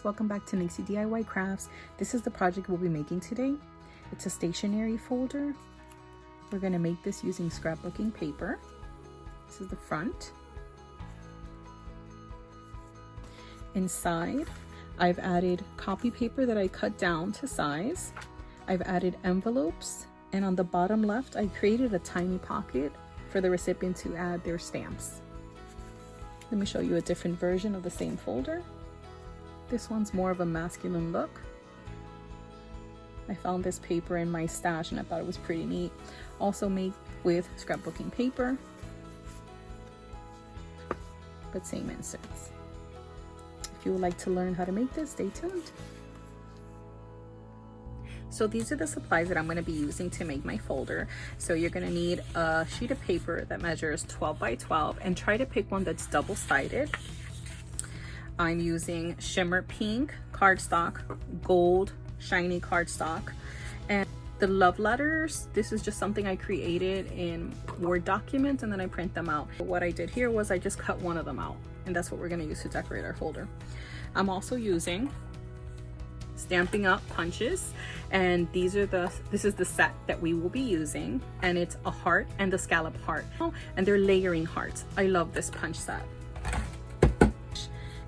welcome back to Nixie DIY Crafts. This is the project we'll be making today. It's a stationery folder. We're going to make this using scrapbooking paper. This is the front. Inside, I've added copy paper that I cut down to size. I've added envelopes, and on the bottom left, I created a tiny pocket for the recipient to add their stamps. Let me show you a different version of the same folder. This one's more of a masculine look. I found this paper in my stash and I thought it was pretty neat. Also made with scrapbooking paper, but same inserts. If you would like to learn how to make this, stay tuned. So these are the supplies that I'm going to be using to make my folder. So you're going to need a sheet of paper that measures 12 by 12 and try to pick one that's double-sided. I'm using shimmer pink cardstock, gold shiny cardstock, and the love letters. This is just something I created in Word documents and then I print them out. What I did here was I just cut one of them out, and that's what we're going to use to decorate our folder. I'm also using Stampin' Up punches, and this is the set that we will be using, and it's a heart and the scallop heart, and they're layering hearts. I love this punch set.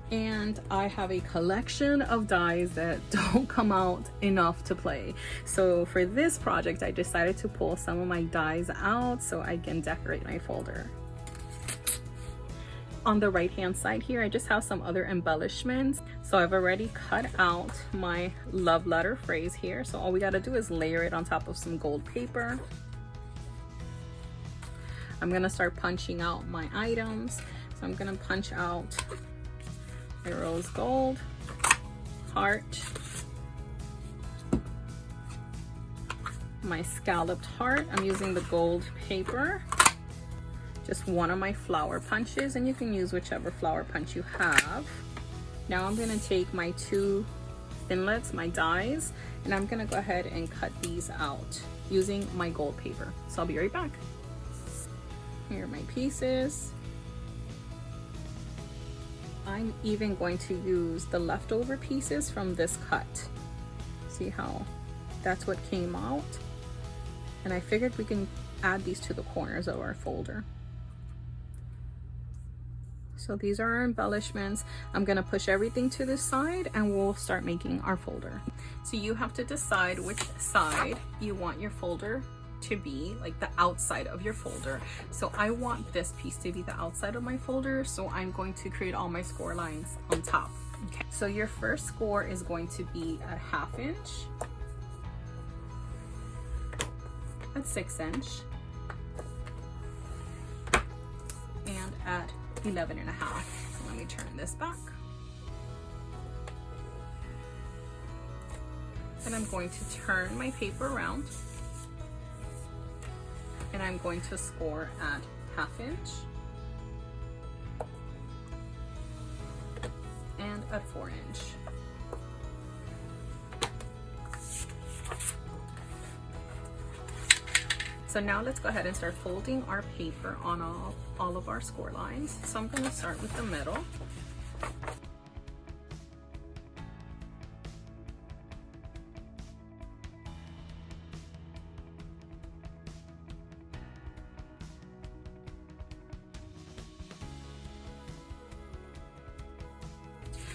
And I have a collection of dies that don't come out enough to play. So for this project, I decided to pull some of my dies out so I can decorate my folder. On the right hand side here, I just have some other embellishments. So I've already cut out my love letter phrase here. So all we gotta do is layer it on top of some gold paper. I'm gonna start punching out my items. So I'm gonna punch out my rose gold heart, my scalloped heart. I'm using the gold paper, just one of my flower punches, and you can use whichever flower punch you have. Now I'm going to take my two thinlits, my dies, and I'm going to go ahead and cut these out using my gold paper. So I'll be right back. Here are my pieces. I'm even going to use the leftover pieces from this cut. See how that's what came out? And I figured we can add these to the corners of our folder. So these are our embellishments. I'm gonna push everything to the side and we'll start making our folder. So you have to decide which side you want your folder to be, like the outside of your folder. So I want this piece to be the outside of my folder, so I'm going to create all my score lines on top. Okay, so your first score is going to be at 1/2 inch, at 6 inch, and at 11.5. So let me turn this back. And I'm going to turn my paper around, and I'm going to score at 1/2 inch and at 4 inch. So now let's go ahead and start folding our paper on all of our score lines. So I'm going to start with the middle.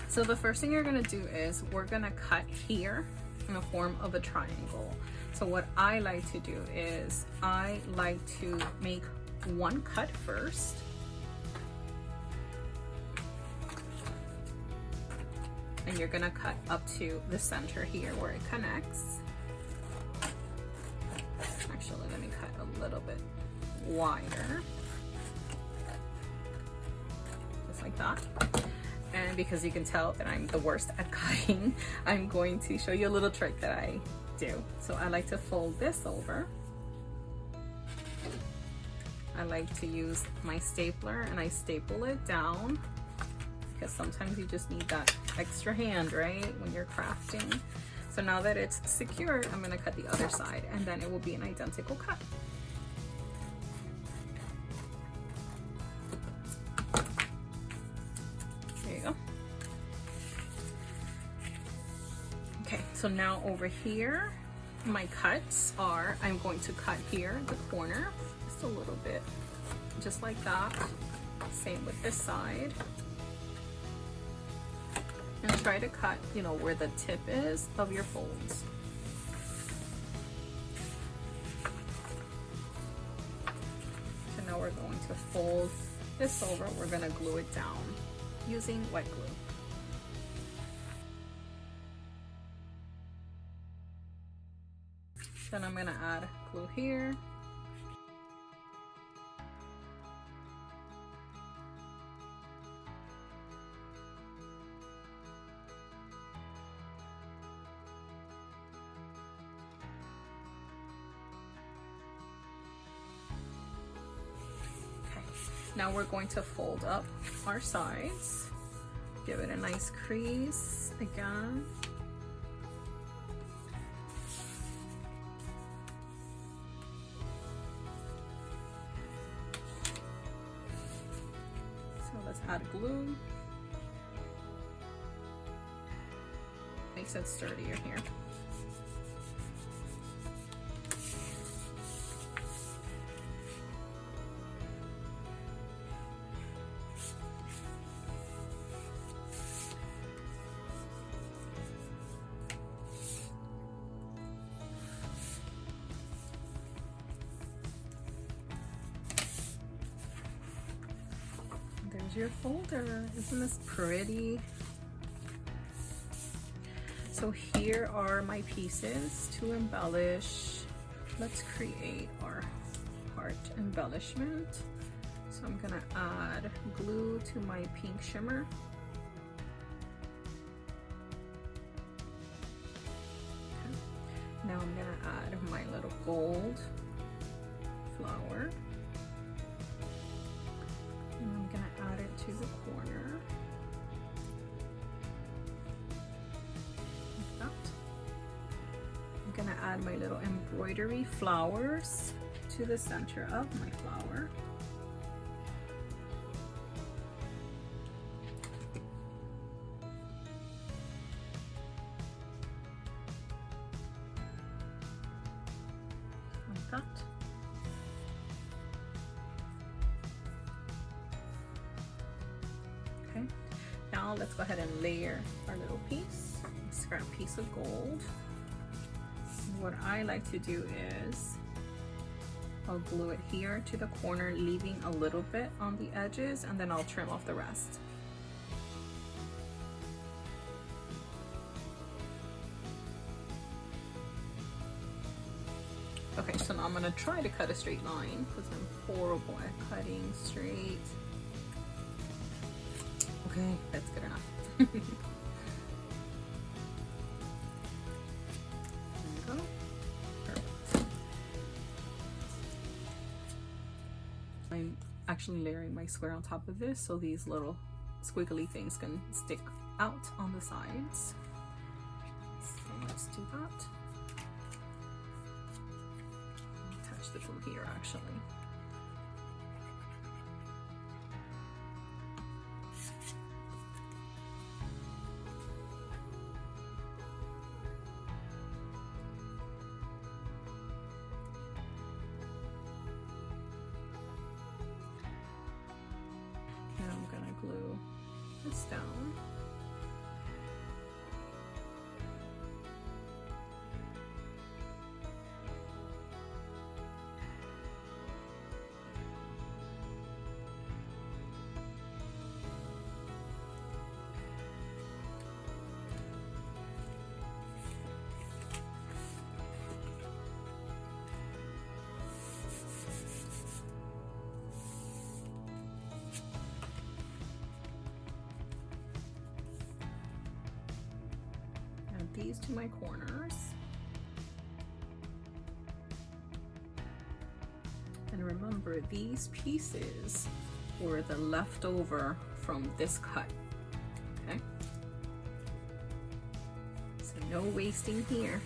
So the first thing you're gonna do is we're gonna cut here in the form of a triangle. So what I like to do is I like to make one cut first. And you're gonna cut up to the center here where it connects. Actually, let me cut a little bit wider. Just like that. And because you can tell that I'm the worst at cutting, I'm going to show you a little trick that I do. So I like to fold this over. I like to use my stapler and I staple it down because sometimes you just need that extra hand, right, when you're crafting. So now that it's secured, I'm going to cut the other side and then it will be an identical cut. So now over here, my cuts are, I'm going to cut here, the corner, just a little bit, just like that. Same with this side. And try to cut, you know, where the tip is of your folds. So now we're going to fold this over. We're gonna glue it down using wet glue. Then I'm gonna add glue here. Now we're going to fold up our sides, give it a nice crease again. So let's add glue. Makes it sturdier here. There's your folder. Isn't this pretty? So here are my pieces to embellish. Let's create our heart embellishment. So I'm gonna add glue to my pink shimmer. Okay. Now I'm gonna add my little gold flower. And I'm gonna add it to the corner. Like that. I'm gonna add my little embroidery flowers to the center of my flower. Like that. Okay, now let's go ahead and layer our little piece. Scrap piece of gold. What I like to do is I'll glue it here to the corner, leaving a little bit on the edges, and then I'll trim off the rest. Okay, so now I'm gonna try to cut a straight line because I'm horrible at cutting straight. Okay, that's good enough. There you go. Perfect. I'm actually layering my square on top of this so these little squiggly things can stick out on the sides. So let's do that. Attach the glue here actually. Glue this down. These to my corners, and remember these pieces were the leftover from this cut. Okay, so no wasting here.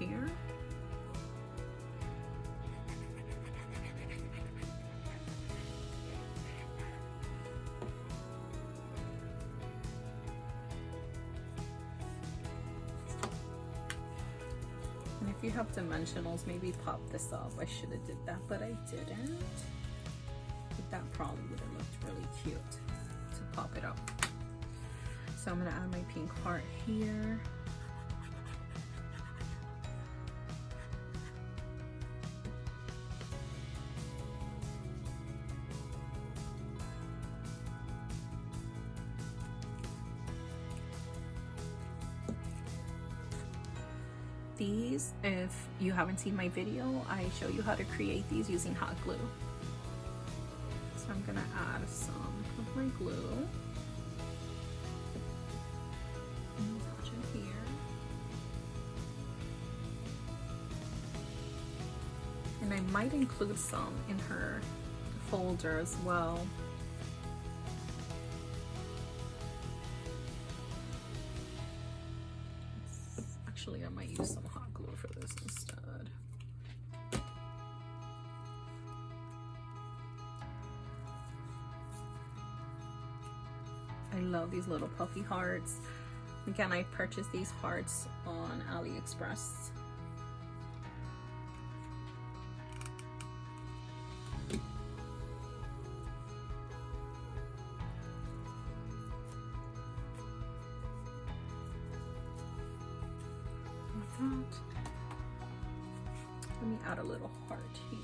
here. And if you have dimensionals, maybe pop this up. I should have did that, but I didn't. But that probably would have looked really cute to pop it up. So I'm gonna add my pink heart here. These, if you haven't seen my video, I show you how to create these using hot glue. So I'm gonna add some of my glue. And touch it here. And I might include some in her folder as well. Actually, I might use some hot glue for this instead. I love these little puffy hearts. Again, I purchased these hearts on AliExpress. Let me add a little heart here.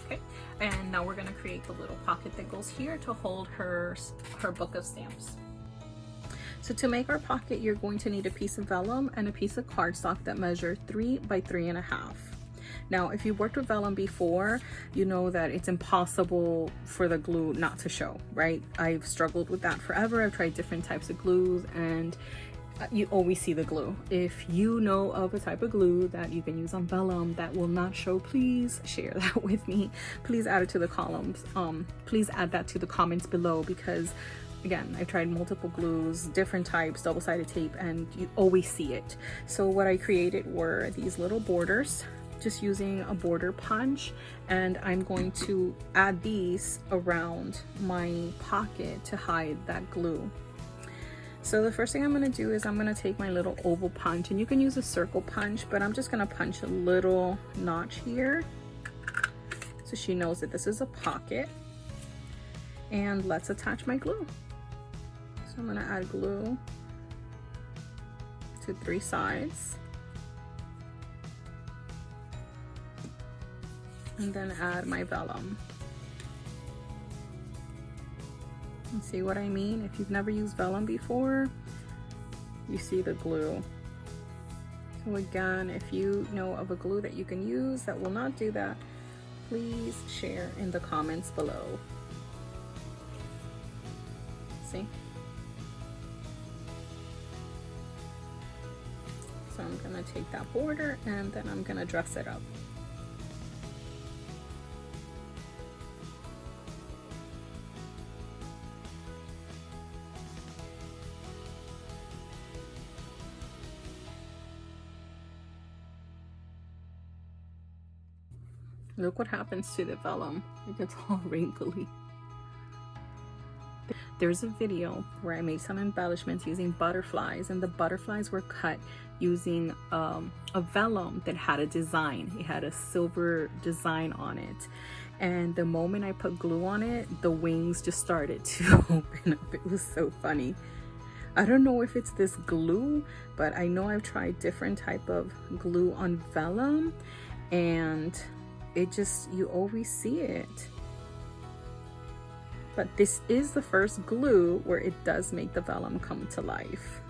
Okay, and now we're going to create the little pocket that goes here to hold her book of stamps. So to make our pocket, you're going to need a piece of vellum and a piece of cardstock that measure 3 by 3.5. Now, if you've worked with vellum before, you know that it's impossible for the glue not to show, right? I've struggled with that forever. I've tried different types of glues and you always see the glue. If you know of a type of glue that you can use on vellum that will not show, please share that with me. Please add it to the columns. Please add that to the comments below, because again, I've tried multiple glues, different types, double-sided tape, and you always see it. So what I created were these little borders, just using a border punch, and I'm going to add these around my pocket to hide that glue. So the first thing I'm going to do is I'm going to take my little oval punch, and you can use a circle punch, but I'm just going to punch a little notch here so she knows that this is a pocket. And let's attach my glue. So I'm going to add glue to 3 sides, and then add my vellum. And see what I mean? If you've never used vellum before, you see the glue. So again, if you know of a glue that you can use that will not do that, please share in the comments below. See? So I'm gonna take that border and then I'm gonna dress it up. Look what happens to the vellum. It gets all wrinkly. There's a video where I made some embellishments using butterflies, and the butterflies were cut using a vellum that had a design. It had a silver design on it. And the moment I put glue on it, the wings just started to open up. It was so funny. I don't know if it's this glue, but I know I've tried different type of glue on vellum, and it just, you always see it. But this is the first glue where it does make the vellum come to life.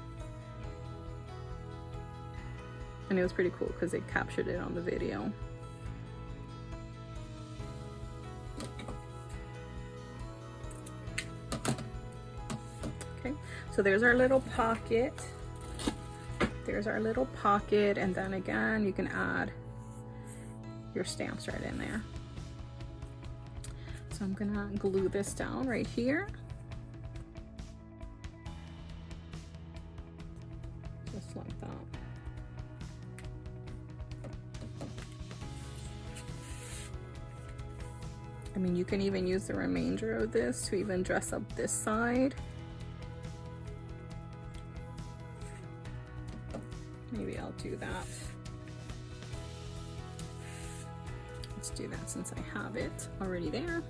And it was pretty cool because it captured it on the video. So there's our little pocket. There's our little pocket, and then again, you can add your stamps right in there. So I'm gonna glue this down right here. Just like that. I mean, you can even use the remainder of this to even dress up this side. Maybe I'll do that. Let's do that since I have it already there.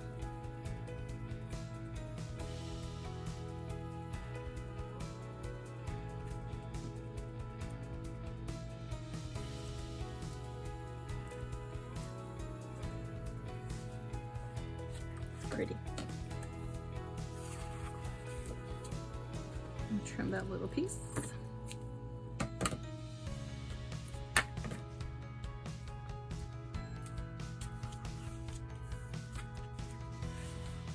Pretty. And trim that little piece.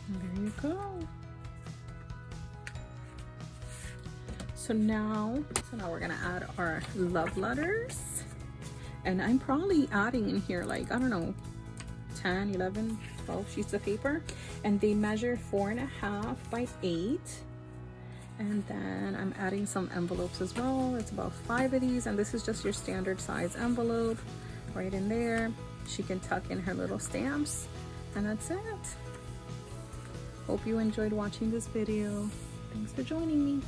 And there you go. So now we're gonna add our love letters. And I'm probably adding in here, like, I don't know, 10, 11, 12 sheets of paper, and they measure 4.5 by 8. And then I'm adding some envelopes as well. It's about 5 of these, and this is just your standard size envelope right in there. She can tuck in her little stamps, and that's it. Hope you enjoyed watching this video. Thanks for joining me.